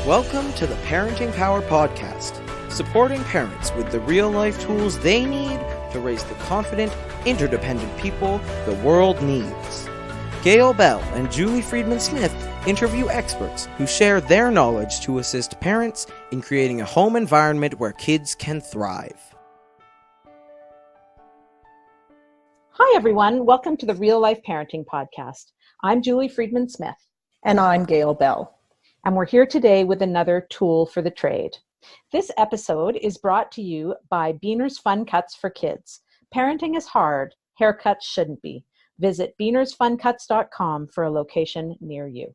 Welcome to the Parenting Power Podcast, supporting parents with the real-life tools they need to raise the confident, interdependent people the world needs. Gail Bell and Julie Freedman Smith interview experts who share their knowledge to assist parents in creating a home environment where kids can thrive. Hi, everyone. Welcome to the Real Life Parenting Podcast. I'm Julie Freedman Smith. And I'm Gail Bell. And we're here today with another tool for the trade. This episode is brought to you by Beaner's Fun Cuts for Kids. Parenting is hard. Haircuts shouldn't be. Visit beanersfuncuts.com for a location near you.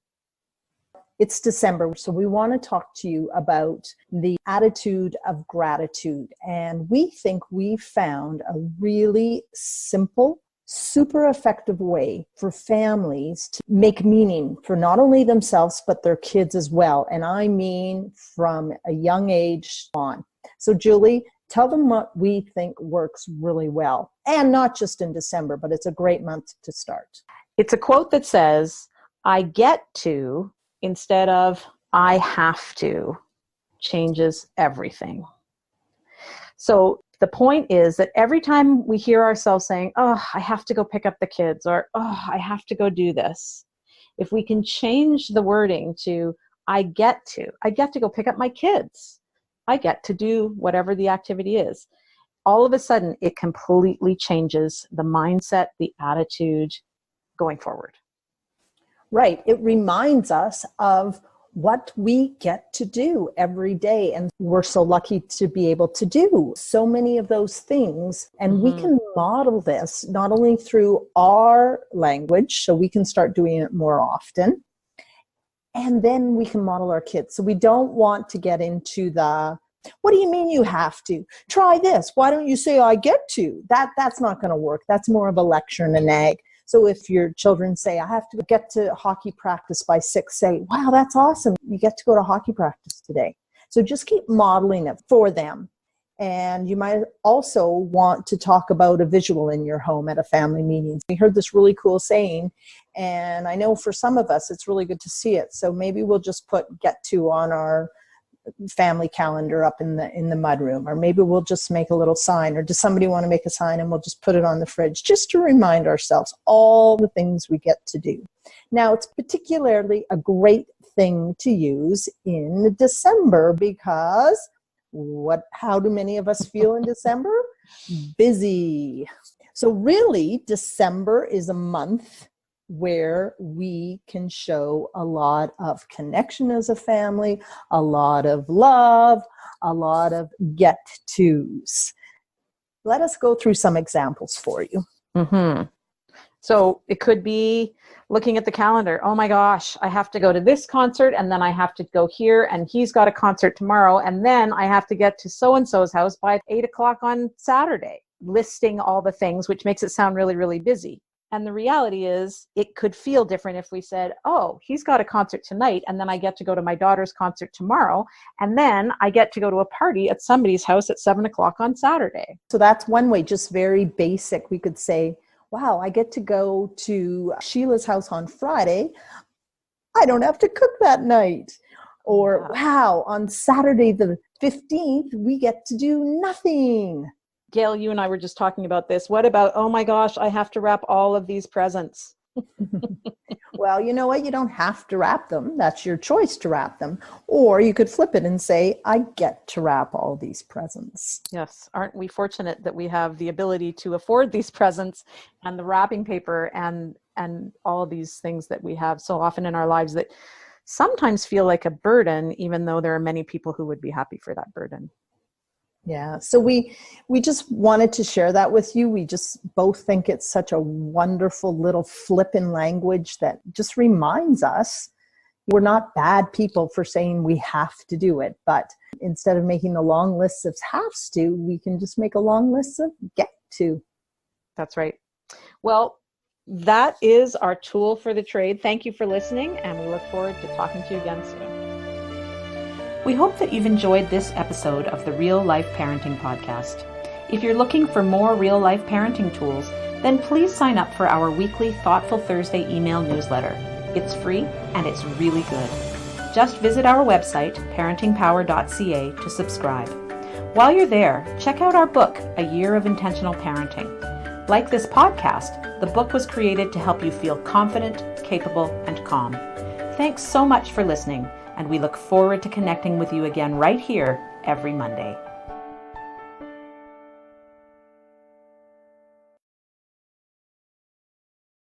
It's December, so we want to talk to you about the attitude of gratitude. And we think we found a really simple, super effective way for families to make meaning for not only themselves, but their kids as well. And I mean from a young age on. So Julie, tell them what we think works really well. And not just in December, but it's a great month to start. It's a quote that says, I get to, instead of I have to, changes everything. So the point is that every time we hear ourselves saying, oh, I have to go pick up the kids, or, oh, I have to go do this, if we can change the wording to, I get to go pick up my kids. I get to do whatever the activity is. All of a sudden, it completely changes the mindset, the attitude going forward. Right. It reminds us of what we get to do every day. And we're so lucky to be able to do so many of those things. And we can model this not only through our language, so we can start doing it more often, and then we can model our kids. So we don't want to get into the, what do you mean you have to? Try this. Why don't you say I get to? That's not going to work. That's more of a lecture and a nag. So if your children say, I have to get to hockey practice by 6, say, wow, that's awesome. You get to go to hockey practice today. So just keep modeling it for them. And you might also want to talk about a visual in your home at a family meeting. We heard this really cool saying, and I know for some of us, it's really good to see it. So maybe we'll just put get to on our family calendar up in the mudroom, or maybe we'll just make a little sign, or does somebody want to make a sign and we'll just put it on the fridge just to remind ourselves all the things we get to do. Now, it's particularly a great thing to use in December because how do many of us feel in December? Busy. So really, December is a month where we can show a lot of connection as a family, a lot of love, a lot of get-tos. Let us go through some examples for you. Mm-hmm. So it could be looking at the calendar. Oh my gosh, I have to go to this concert, and then I have to go here, and he's got a concert tomorrow, and then I have to get to so-and-so's house by 8 o'clock on Saturday. Listing all the things, which makes it sound really, really busy. And the reality is it could feel different if we said, oh, he's got a concert tonight, and then I get to go to my daughter's concert tomorrow, and then I get to go to a party at somebody's house at 7 o'clock on Saturday. So that's one way, just very basic. We could say, wow, I get to go to Sheila's house on Friday. I don't have to cook that night. Or, wow, on Saturday the 15th, we get to do nothing. Gail, you and I were just talking about this. What about, oh my gosh, I have to wrap all of these presents? Well, you know what? You don't have to wrap them. That's your choice to wrap them. Or you could flip it and say, I get to wrap all these presents. Yes. Aren't we fortunate that we have the ability to afford these presents and the wrapping paper and all of these things that we have so often in our lives that sometimes feel like a burden, even though there are many people who would be happy for that burden. Yeah, so we just wanted to share that with you. We just both think it's such a wonderful little flip in language that just reminds us we're not bad people for saying we have to do it. But instead of making a long list of haves to, we can just make a long list of get to. That's right. Well, that is our tool for the trade. Thank you for listening, and we look forward to talking to you again soon. We hope that you've enjoyed this episode of the Real Life Parenting Podcast. If you're looking for more real-life parenting tools, then please sign up for our weekly Thoughtful Thursday email newsletter. It's free and it's really good. Just visit our website, parentingpower.ca, to subscribe. While you're there, check out our book, A Year of Intentional Parenting. Like this podcast, the book was created to help you feel confident, capable, and calm. Thanks so much for listening, and we look forward to connecting with you again right here every Monday.